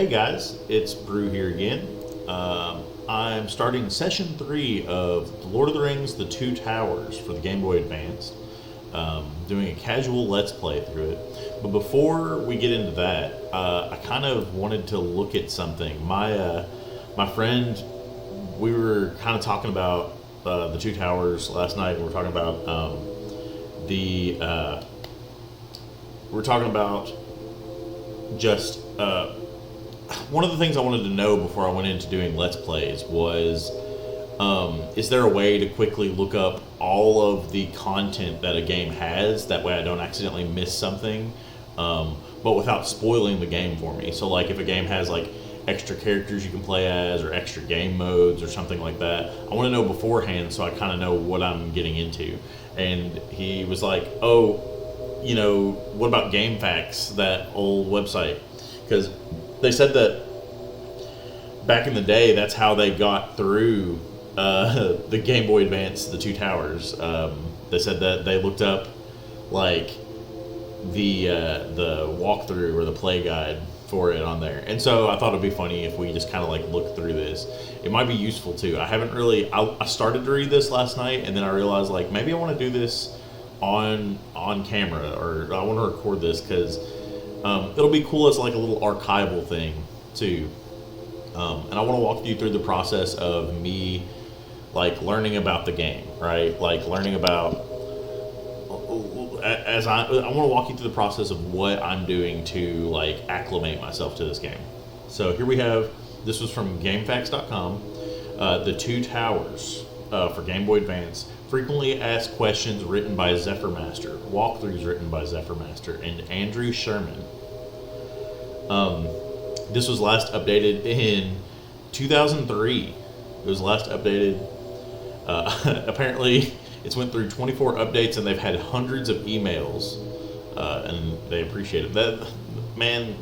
Hey guys, it's Brew here again. I'm starting session 3 of The Lord of the Rings: The Two Towers for the Game Boy Advance. Doing a casual Let's Play through it. But before we get into that, I kind of wanted to look at something. My friend, we were kind of talking about The Two Towers last night. We were talking about just one of the things I wanted to know before I went into doing Let's Plays was, is there a way to quickly look up all of the content that a game has? That way I don't accidentally miss something, but without spoiling the game for me. So like if a game has like extra characters you can play as or extra game modes or something like that, I want to know beforehand so I kind of know what I'm getting into. And he was like, oh, you know, what about GameFAQs, that old website? Because they said that back in the day, that's how they got through the Game Boy Advance, The Two Towers. They said that they looked up like the walkthrough or the play guide for it on there. And so I thought it'd be funny if we just kind of like look through this. It might be useful too. I haven't really. I started to read this last night, and then I realized like maybe I want to do this on camera, or I want to record this because it'll be cool as like a little archival thing too. And I want to walk you through the process of me like learning about the game, right? Like learning about I want to walk you through the process of what I'm doing to like acclimate myself to this game. So here we have, this was from GameFAQs.com, The Two Towers for Game Boy Advance. Frequently asked questions written by Zephyr Master, walkthroughs written by Zephyr Master, and Andrew Sherman. This was last updated in 2003. It was last updated. Apparently, it's went through 24 updates, and they've had hundreds of emails, and they appreciate it. That, man,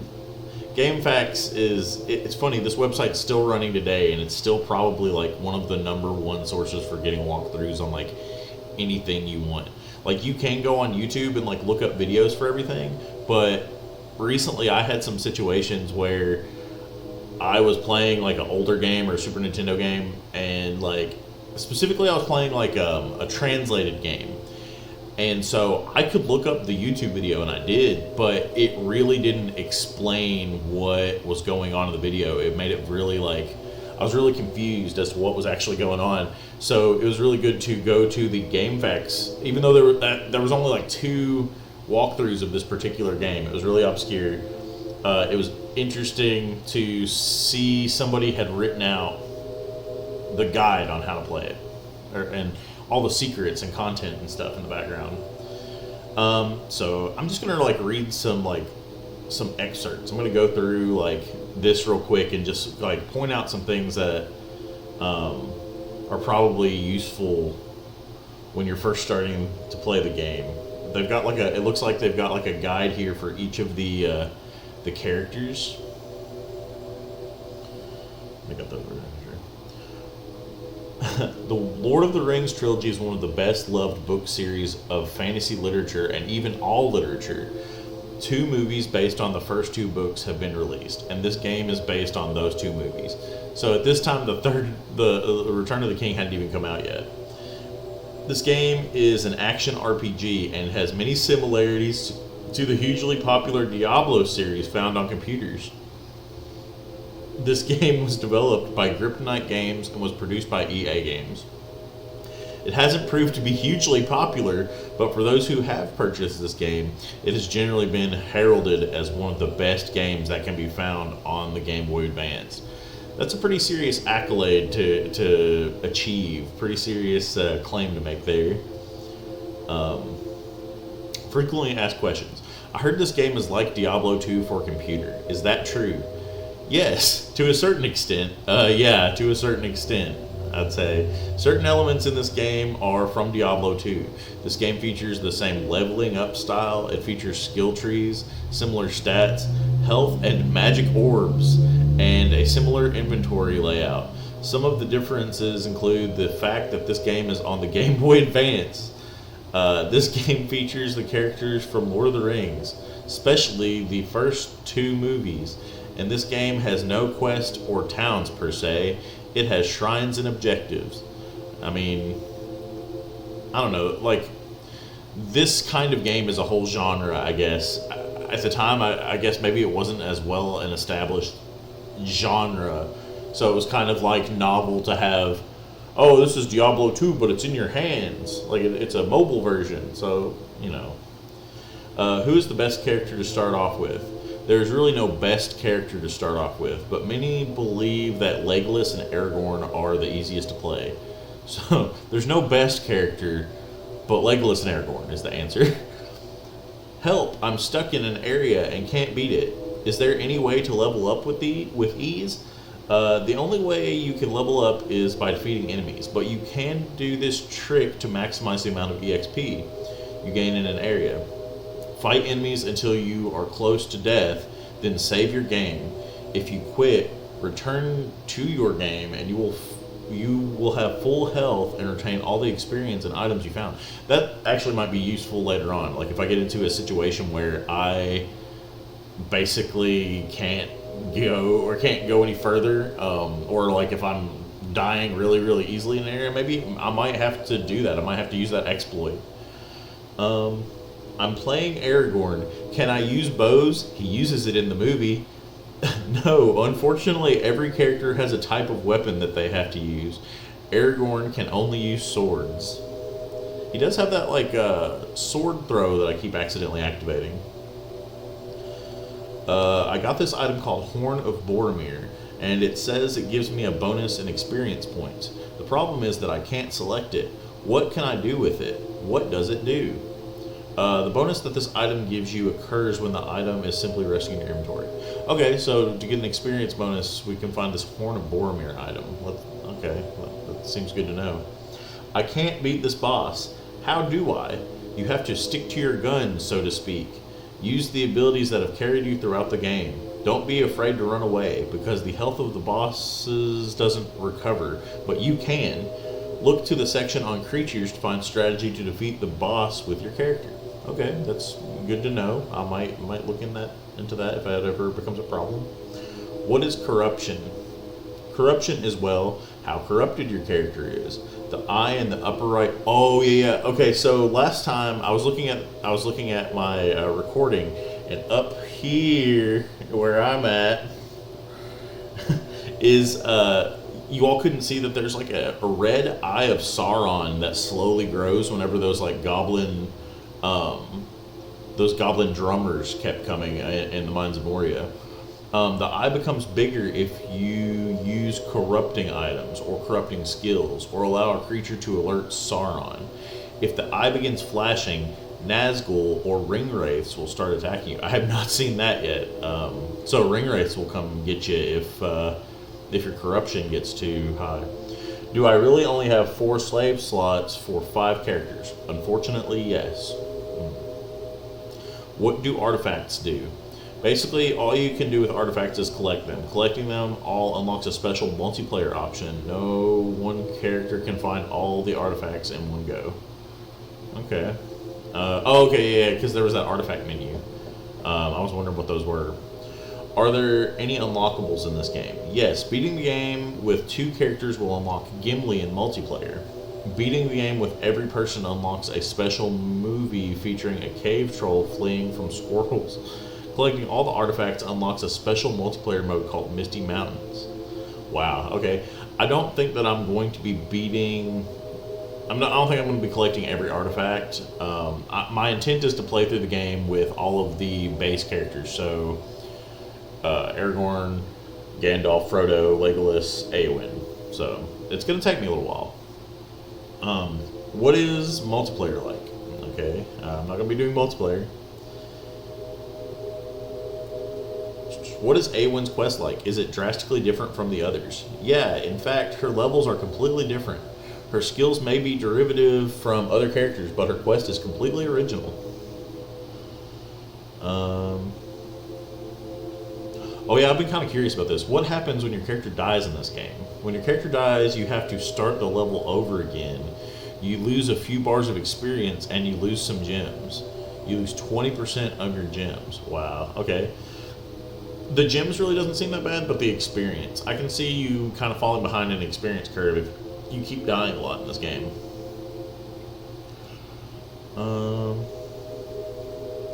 GameFAQs it's funny, this website's still running today, and it's still probably like one of the #1 sources for getting walkthroughs on like anything you want. Like you can go on YouTube and like look up videos for everything, but recently I had some situations where I was playing like an older game or a Super Nintendo game, and like specifically I was playing like a translated game. And so I could look up the YouTube video, and I did, but it really didn't explain what was going on in the video. It made it really like, I was really confused as to what was actually going on. So it was really good to go to the GameFAQs, even though there was only like 2 walkthroughs of this particular game. It was really obscure. It was interesting to see somebody had written out the guide on how to play it, and all the secrets and content and stuff in the background. So I'm just gonna like read some excerpts. I'm gonna go through like this real quick and just like point out some things that are probably useful when you're first starting to play the game. They've got like it looks like they've got like a guide here for each of the characters. I got that over here. The Lord of the Rings trilogy is one of the best loved book series of fantasy literature and even all literature. 2 movies based on the first 2 books have been released, and this game is based on those 2 movies. So at this time, the Return of the King hadn't even come out yet. This game is an action RPG and has many similarities to the hugely popular Diablo series found on computers. This game was developed by Kryptonite Games and was produced by EA Games. It hasn't proved to be hugely popular, but for those who have purchased this game, it has generally been heralded as one of the best games that can be found on the Game Boy Advance. That's a pretty serious accolade to achieve, pretty serious claim to make there. Frequently asked questions. I heard this game is like Diablo 2 for computer. Is that true? Yes, to a certain extent. Yeah, to a certain extent, I'd say. Certain elements in this game are from Diablo 2. This game features the same leveling up style. It features skill trees, similar stats, health and magic orbs, and a similar inventory layout. Some of the differences include the fact that this game is on the Game Boy Advance. This game features the characters from Lord of the Rings, especially the first 2 movies, And this game has no quest or towns per se. It has shrines and objectives. I mean, I don't know, like, this kind of game is a whole genre, I guess. At the time, I guess maybe it wasn't as well an established genre, so it was kind of like novel to have, oh, this is Diablo 2, but it's in your hands. Like, it's a mobile version, so, you know. Who is the best character to start off with? There's really no best character to start off with, but many believe that Legolas and Aragorn are the easiest to play. So, there's no best character, but Legolas and Aragorn is the answer. Help, I'm stuck in an area and can't beat it. Is there any way to level up with ease? The only way you can level up is by defeating enemies, but you can do this trick to maximize the amount of EXP you gain in an area. Fight enemies until you are close to death, then save your game. If you quit, return to your game and you will have full health and retain all the experience and items you found. That actually might be useful later on. Like if I get into a situation where I basically can't go any further, or like if I'm dying really, really easily in an area, maybe I might have to do that. I might have to use that exploit. I'm playing Aragorn. Can I use bows? He uses it in the movie. No, unfortunately, every character has a type of weapon that they have to use. Aragorn can only use swords. He does have that like sword throw that I keep accidentally activating. I got this item called Horn of Boromir, and it says it gives me a bonus in experience points. The problem is that I can't select it. What can I do with it? What does it do? The bonus that this item gives you occurs when the item is simply resting in your inventory. Okay, so to get an experience bonus, we can find this Horn of Boromir item. Okay, well, that seems good to know. I can't beat this boss. How do I? You have to stick to your guns, so to speak. Use the abilities that have carried you throughout the game. Don't be afraid to run away, because the health of the bosses doesn't recover, but you can. Look to the section on creatures to find strategy to defeat the boss with your character. Okay, that's good to know. I might look into that if that ever becomes a problem. What is corruption? Corruption is, well, how corrupted your character is. The eye in the upper right. Oh yeah. Okay, so last time I was looking at my recording, and up here where I'm at is you all couldn't see that there's like a red eye of Sauron that slowly grows whenever those like goblin drummers kept coming in the Mines of Moria. The eye becomes bigger if you use corrupting items or corrupting skills, or allow a creature to alert Sauron. If the eye begins flashing, Nazgul or ring wraiths will start attacking you. I have not seen that yet. So ring wraiths will come get you if your corruption gets too high. Do I really only have 4 slave slots for 5 characters? Unfortunately, yes. What do artifacts do? Basically, all you can do with artifacts is collect them. Collecting them all unlocks a special multiplayer option. No one character can find all the artifacts in one go. Okay. Okay, yeah, because there was that artifact menu. I was wondering what those were. Are there any unlockables in this game? Yes, beating the game with 2 characters will unlock Gimli in multiplayer. Beating the game with every person unlocks a special movie featuring a cave troll fleeing from squirrels. Collecting all the artifacts unlocks a special multiplayer mode called Misty Mountains. Wow, okay. I don't think that I'm going to be beating... I don't think I'm going to be collecting every artifact. My intent is to play through the game with all of the base characters. So, Aragorn, Gandalf, Frodo, Legolas, Eowyn. So, it's going to take me a little while. What is multiplayer like? Okay, I'm not going to be doing multiplayer. What is Eowyn's quest like? Is it drastically different from the others? Yeah, in fact, her levels are completely different. Her skills may be derivative from other characters, but her quest is completely original. Oh yeah, I've been kind of curious about this. What happens when your character dies in this game? When your character dies, you have to start the level over again. You lose a few bars of experience, and you lose some gems. You lose 20% of your gems. Wow, okay. The gems really doesn't seem that bad, but the experience. I can see you kind of falling behind an experience curve if you keep dying a lot in this game.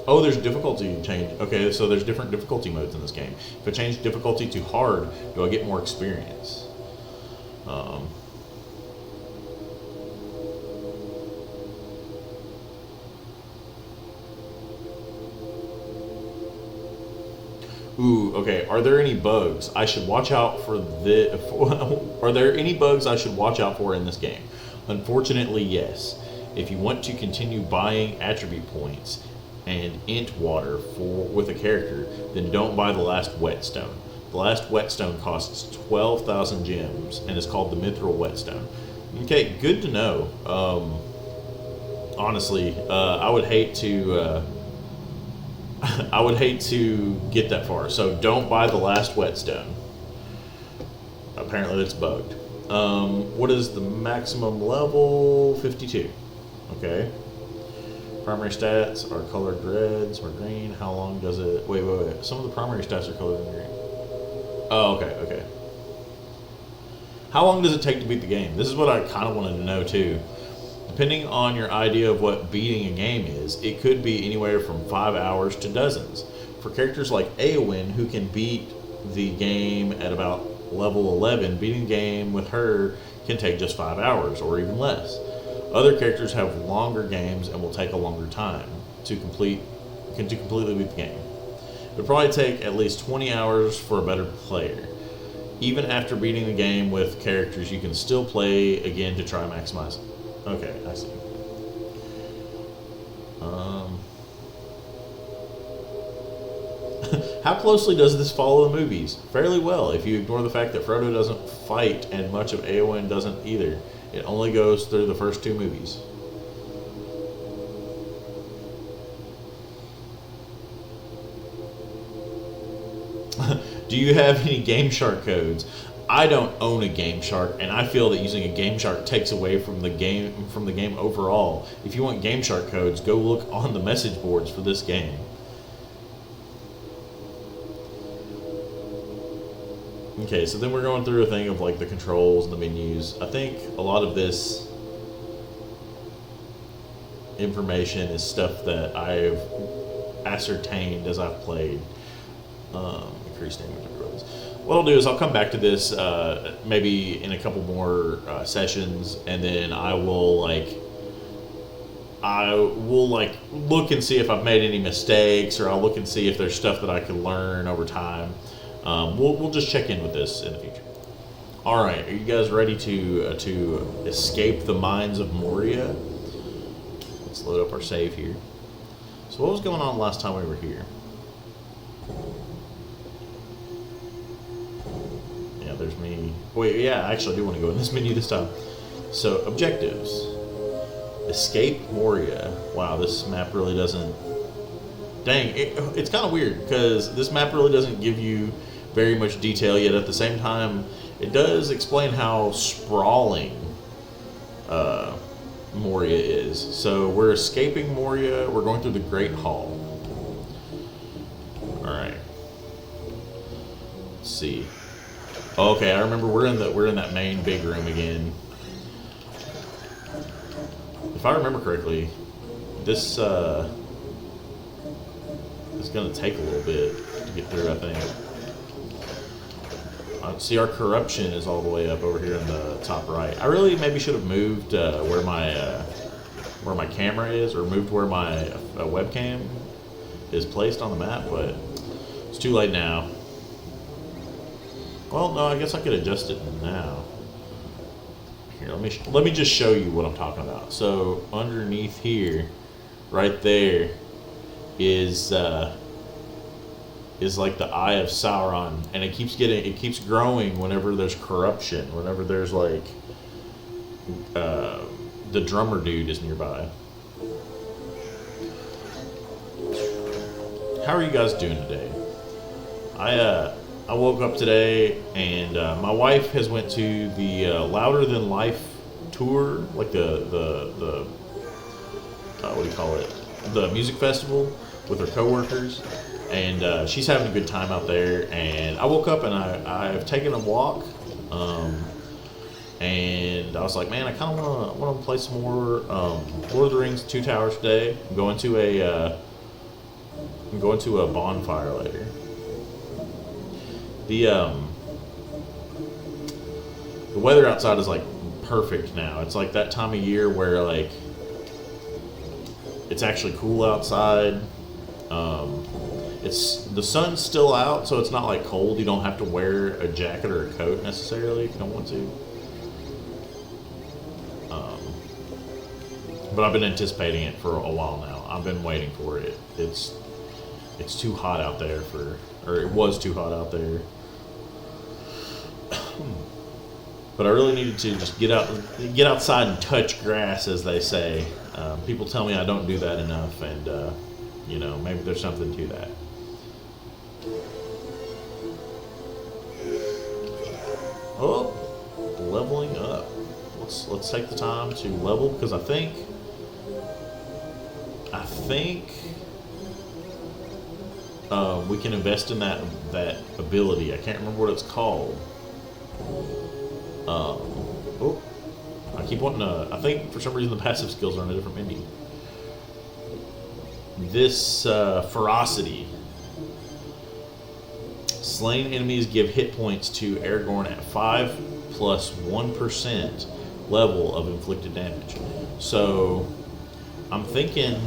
Oh, there's difficulty change. Okay, so there's different difficulty modes in this game. If I change difficulty to hard, do I get more experience? Ooh, okay. Are there any bugs I should watch out for? Are there any bugs I should watch out for in this game? Unfortunately, yes. If you want to continue buying attribute points and int water with a character, then don't buy the last whetstone. The last whetstone costs 12,000 gems and is called the mithril whetstone. Okay, good to know. Honestly, I would hate to. I would hate to get that far, so don't buy the last whetstone. Apparently, it's bugged. What is the maximum level? 52. Okay. Primary stats are colored reds or green. How long does it... Wait. Some of the primary stats are colored in green. Oh, okay. How long does it take to beat the game? This is what I kind of wanted to know, too. Depending on your idea of what beating a game is, it could be anywhere from 5 hours to dozens. For characters like Eowyn, who can beat the game at about level 11, beating the game with her can take just 5 hours or even less. Other characters have longer games and will take a longer time to completely beat the game. It would probably take at least 20 hours for a better player. Even after beating the game with characters, you can still play again to try and maximize it. Okay, I see. How closely does this follow the movies? Fairly well, if you ignore the fact that Frodo doesn't fight and much of Eowyn doesn't either. It only goes through the first 2 movies. Do you have any Game Shark codes? I don't own a Game Shark, and I feel that using a Game Shark takes away from the game overall. If you want Game Shark codes, go look on the message boards for this game. Okay, so then we're going through a thing of like the controls and the menus. I think a lot of this information is stuff that I've ascertained as I've played. Increase damage. What I'll do is I'll come back to this maybe in a couple more sessions, and then I will look and see if I've made any mistakes, or I'll look and see if there's stuff that I can learn over time. We'll just check in with this in the future. All right, are you guys ready to escape the mines of Moria? Let's load up our save here. So what was going on last time we were here? There's me. Wait, yeah, I actually do want to go in this menu this time. So, objectives. Escape Moria. Wow, this map really doesn't... Dang, it's kind of weird, because this map really doesn't give you very much detail, yet at the same time, it does explain how sprawling Moria is. So, we're escaping Moria. We're going through the Great Hall. Alright. Let's see. Okay, I remember we're in that main big room again. If I remember correctly, this is gonna take a little bit to get through, I think. See, our corruption is all the way up over here in the top right. I really maybe should have moved where my camera is, or moved where my webcam is placed on the map, but it's too late now. Well, no, I guess I could adjust it now. Here, let me just show you what I'm talking about. So underneath here, right there, is like the Eye of Sauron, and it keeps growing whenever there's corruption, whenever there's like the drummer dude is nearby. How are you guys doing today? I woke up today, and my wife has went to the Louder Than Life tour, like the what do you call it? The music festival. with her coworkers, and she's having a good time out there. And I woke up and I've taken a walk, and I was like, man, I kind of want to play some more Lord of the Rings Two Towers today. I'm going to a bonfire later. The weather outside is like perfect now. It's like that time of year where like it's actually cool outside. It's the sun's still out, so it's not like cold. You don't have to wear a jacket or a coat necessarily if you don't want to. But I've been anticipating it for a while now. I've been waiting for it. It's too hot out there or it was too hot out there. But I really needed to just get outside and touch grass, as they say. People tell me I don't do that enough, and maybe there's something to that. Oh, leveling up. Let's take the time to level, because I think we can invest in that ability. I can't remember what it's called. I keep wanting to. I think for some reason the passive skills are on a different menu. This ferocity. Slain enemies give hit points to Aragorn at 5 plus 1% level of inflicted damage. So I'm thinking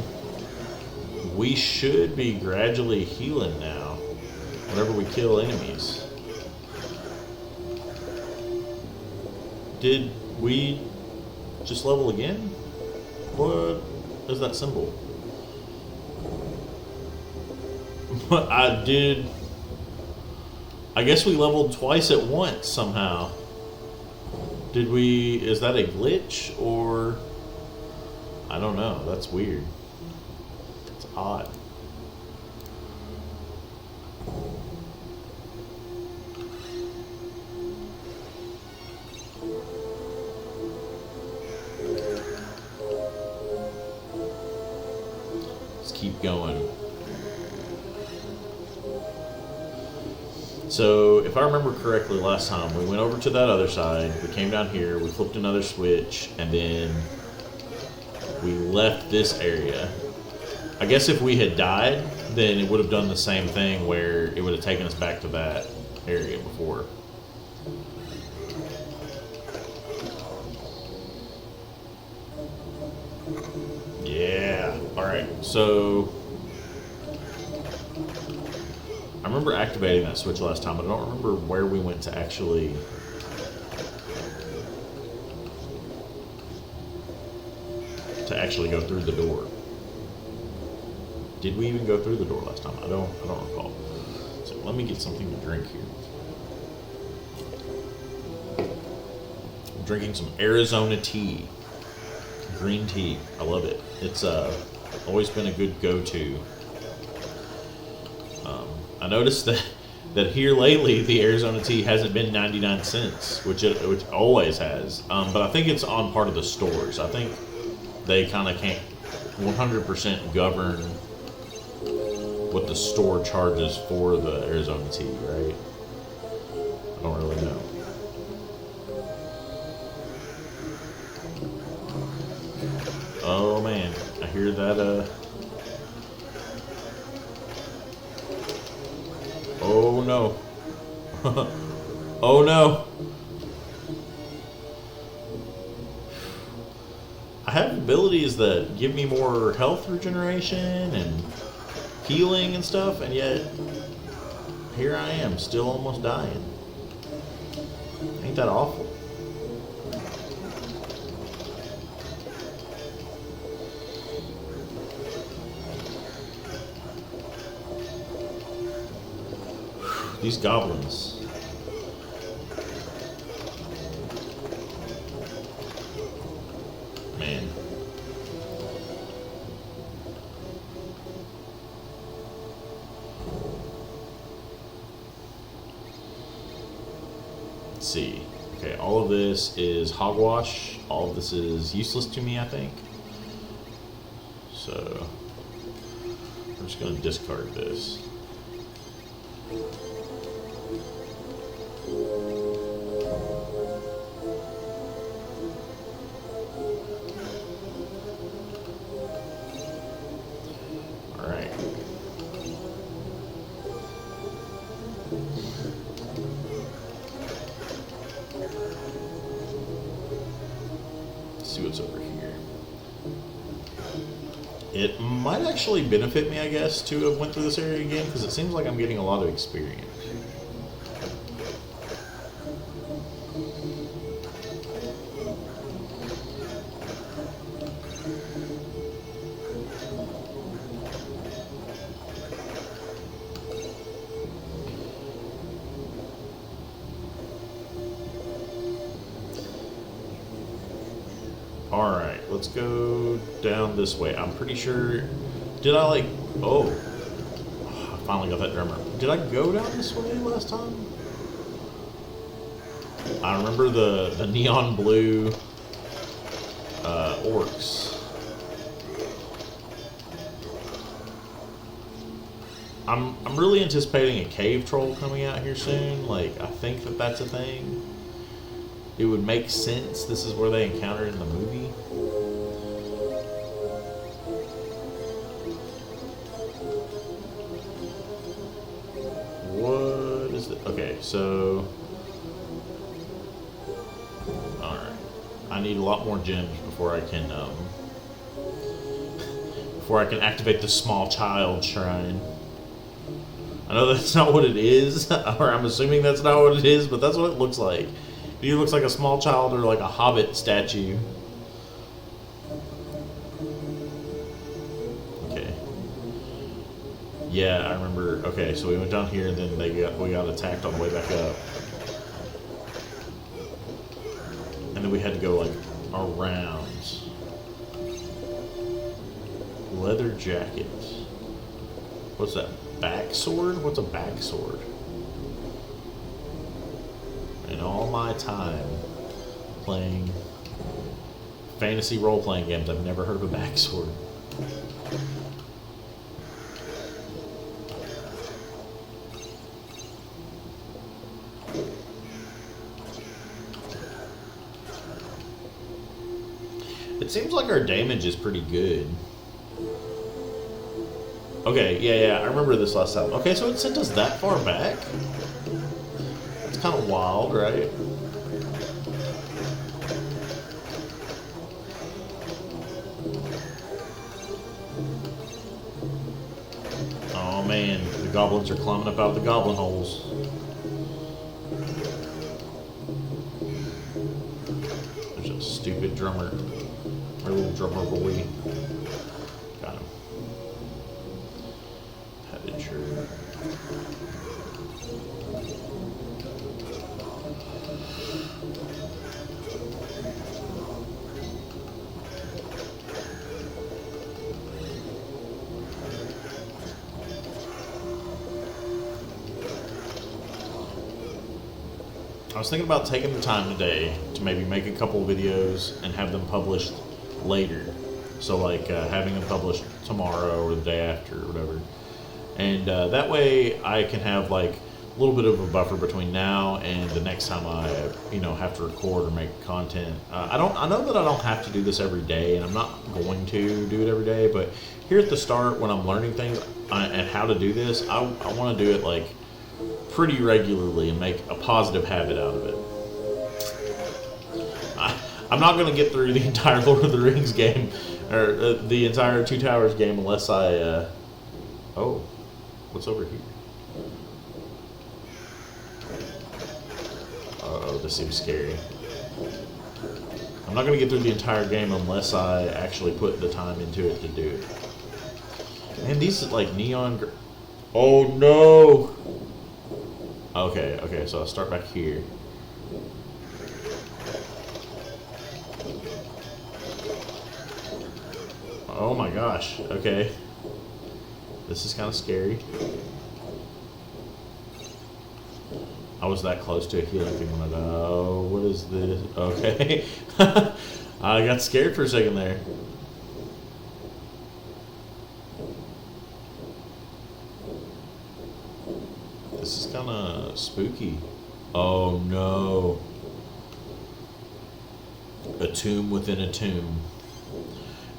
we should be gradually healing now whenever we kill enemies. Did we just level again? What is that symbol? I did. I guess we leveled twice at once somehow. Did we? Is that a glitch or? I don't know. That's weird. It's odd. Let's keep going. So, if I remember correctly, last time we went over to that other side, we came down here, we flipped another switch, and then we left this area. I guess if we had died, then it would have done the same thing where it would have taken us back to that area before. Yeah, alright, so I remember activating that switch last time, but I don't remember where we went to actually go through the door. Did we even go through the door last time? I don't recall. So let me get something to drink here. I'm drinking some Arizona tea. Green tea. I love it. It's always been a good go-to. I noticed that here lately the Arizona tea hasn't been 99 cents, which always has. But I think it's on part of the stores. I think they kind of can't 100% govern what the store charges for the Arizona tea, right? I don't really know. Oh man, I hear that. Oh no. Oh no. I have abilities that give me more health regeneration and healing and stuff, and yet here I am, still almost dying. Ain't that awful? These goblins. Man. Let's see. Okay, all of this is hogwash. All of this is useless to me, I think. So I'm just gonna discard this. Alright. Let's see what's over here. It might actually benefit me, I guess, to have went through this area again, because it seems like I'm getting a lot of experience. Alright, let's go down this way. I'm pretty sure... Did I like... Oh. I finally got that drummer. Did I go down this way last time? I remember the neon blue orcs. I'm really anticipating a cave troll coming out here soon. Like, I think that that's a thing. It would make sense. This is where they encounter it in the movie. What is it? Okay, so... Alright. I need a lot more gems before I can, activate the small child shrine. I know that's not what it is, or I'm assuming that's not what it is, but that's what it looks like. It either looks like a small child or like a hobbit statue. Okay. Yeah, I remember. Okay, so we went down here and then we got attacked on the way back up. And then we had to go like around. Leather jacket. What's that? Back sword? What's a back sword? In all my time playing fantasy role-playing games, I've never heard of a backsword. It seems like our damage is pretty good. Okay, yeah, I remember this last time. Okay, so it sent us that far back? It's kind of wild, right? Oh man, the goblins are climbing up out of the goblin holes. There's a stupid drummer. Our little drummer boy. Got him. Padded shirt. I was thinking about taking the time today to maybe make a couple videos and have them published later. So like having them published tomorrow or the day after or whatever. And that way I can have like a little bit of a buffer between now and the next time I have to record or make content. I know that I don't have to do this every day, and I'm not going to do it every day, but here at the start when I'm learning things and how to do this, I want to do it like pretty regularly and make a positive habit out of it. I'm not going to get through the entire Lord of the Rings game, or the entire Two Towers game, unless I... Oh, what's over here? Uh-oh, this seems scary. I'm not going to get through the entire game unless I actually put the time into it to do it. Man, these like neon... Oh, no! Okay, so I'll start back here. Oh my gosh, okay. This is kind of scary. I was that close to a healing thing when I died. Oh, what is this? Okay. I got scared for a second there. Spooky. Oh no. A tomb within a tomb.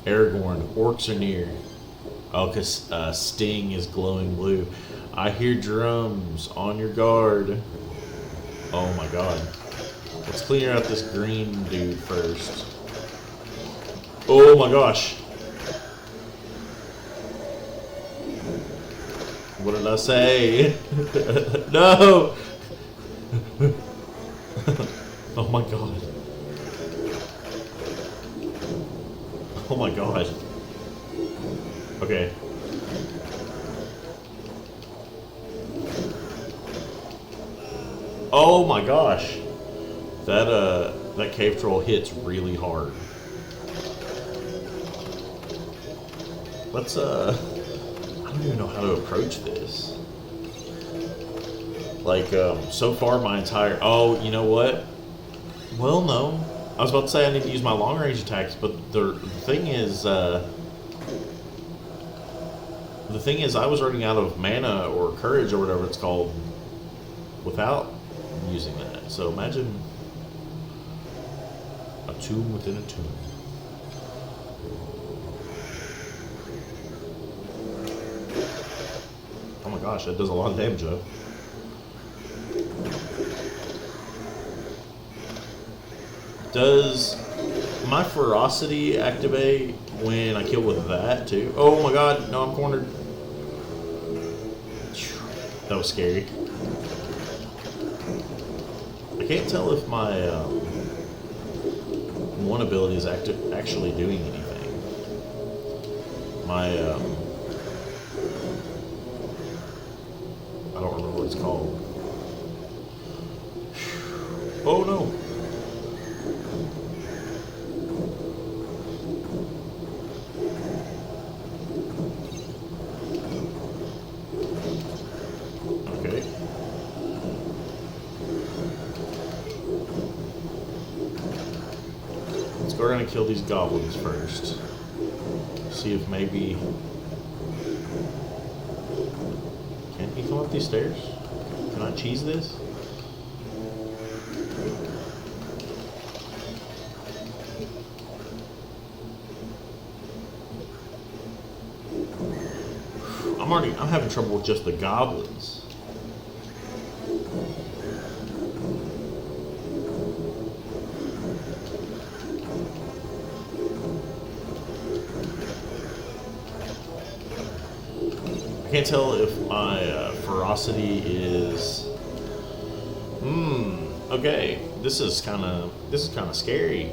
Aragorn, orcs are near. Oh, because Sting is glowing blue. I hear drums. On your guard. Oh my god. Let's clear out this green dude first. Oh my gosh. What did I say? No! Oh my god. Oh my god. Okay. Oh my gosh. That cave troll hits really hard. Let's I don't even know how to approach this. Like, so far my entire... Oh, you know what? Well, no. I was about to say I need to use my long range attacks, but the thing is, I was running out of mana or courage or whatever it's called without using that. So imagine a tomb within a tomb. Oh my gosh, that does a lot of damage though. Does my ferocity activate when I kill with that too? Oh my god, no, I'm cornered. That was scary. I can't tell if my one ability is actually doing anything. My I don't remember what it's called. Oh no. Okay. Let's go around and kill these goblins first. See if maybe... Can he come up these stairs? Can I cheese this? I'm having trouble with just the goblins. I can't tell if my ferocity is... Okay. This is kind of scary.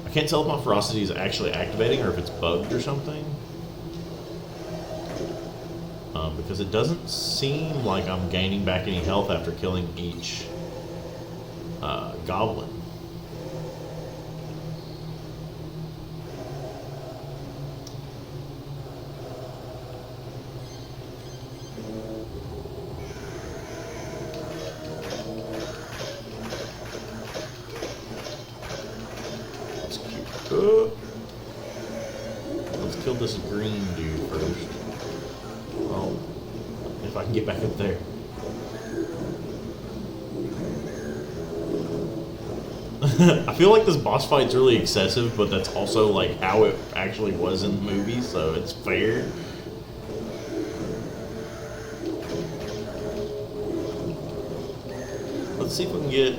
I can't tell if my ferocity is actually activating or if it's bugged or something. Because it doesn't seem like I'm gaining back any health after killing each goblin. Let's kill this green dude first. Oh, if I can get back up there. I feel like this boss fight's really excessive, but that's also like how it actually was in the movie, so it's fair. Let's see if we can get...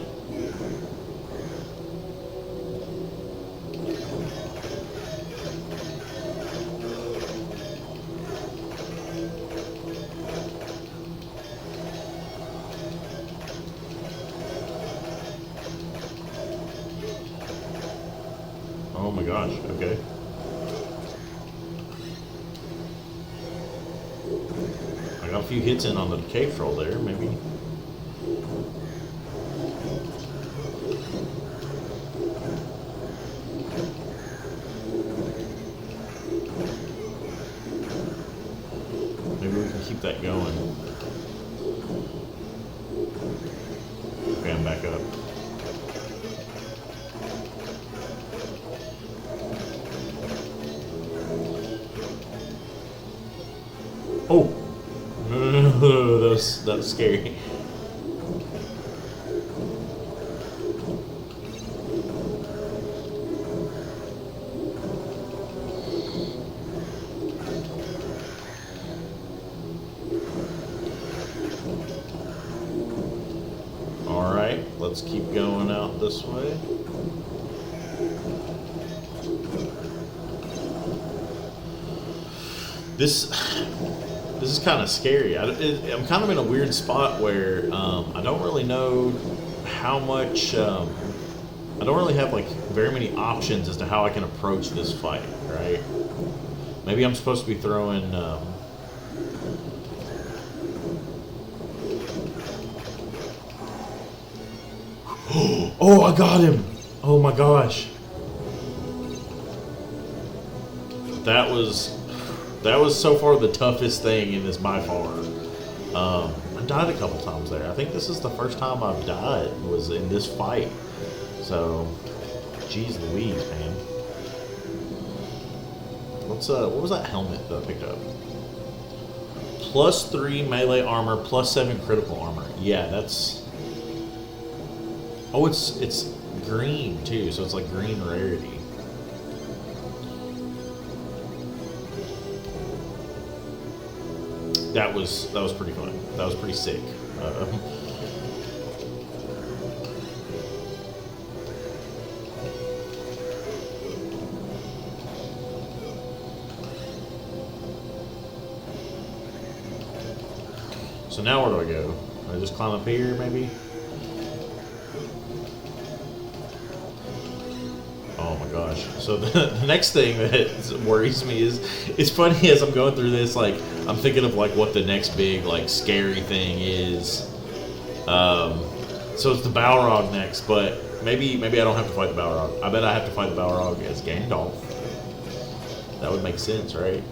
Oh my gosh, okay. I got a few hits in on the cave troll there, maybe. Maybe we can keep that going. Okay, I'm back up. Oh! No, that was scary. Alright, let's keep going out this way. This is kind of scary. I'm kind of in a weird spot where I don't really know how much. I don't really have like very many options as to how I can approach this fight. Right? Maybe I'm supposed to be throwing. Oh, I got him! Oh my gosh! That was so far the toughest thing in this by far. I died a couple times there. I think this is the first time I've died was in this fight. So, geez Louise, man. What was that helmet that I picked up? +3 melee armor, +7 critical armor. Yeah, that's. Oh, it's green too, so it's like green rarity. That was pretty fun. That was pretty sick. So now where do I go? I just climb up here, maybe? Oh my gosh. So the next thing that worries me is, it's funny as I'm going through this, like, I'm thinking of like what the next big like scary thing is. So it's the Balrog next, but maybe I don't have to fight the Balrog. I bet I have to fight the Balrog as Gandalf. That would make sense, right?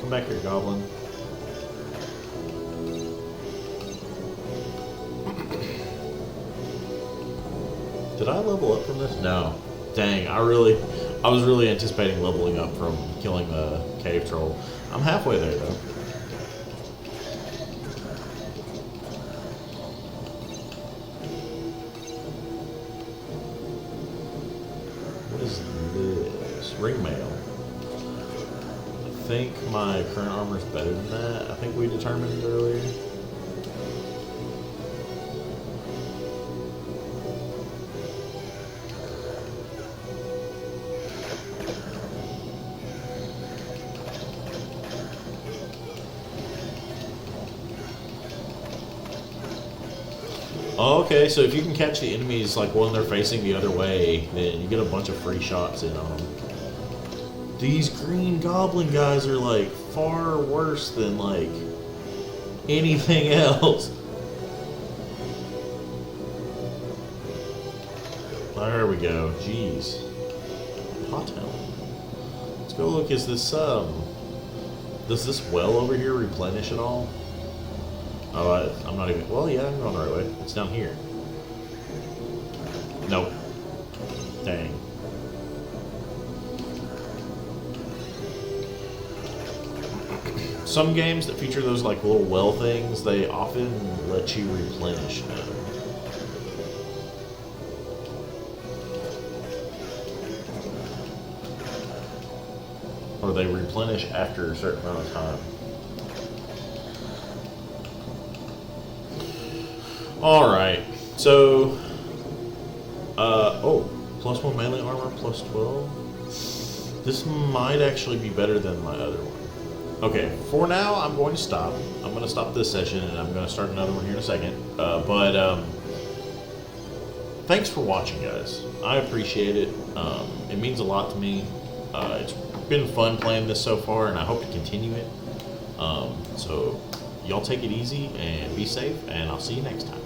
Come back here, Goblin. Did I level up from this? No. Dang, I was really anticipating leveling up from killing the cave troll. I'm halfway there though. What is this? Ring mail. I think my current armor is better than that. I think we determined earlier. Oh, okay, so if you can catch the enemies like when they're facing the other way, then you get a bunch of free shots in on them. These green goblin guys are like far worse than like anything else. There we go. Jeez. Hot hell. Let's go look. Is this does this well over here replenish at all? Oh, I'm not even. Well, yeah, I'm going the right way. It's down here. Nope. Dang. Some games that feature those like little well things, they often let you replenish them. Or they replenish after a certain amount of time. Alright, so, oh, +1 melee armor, +12. This might actually be better than my other one. Okay, for now, I'm going to stop. I'm going to stop this session, and I'm going to start another one here in a second. Thanks for watching, guys. I appreciate it. It means a lot to me. It's been fun playing this so far, and I hope to continue it. So, y'all take it easy, and be safe, and I'll see you next time.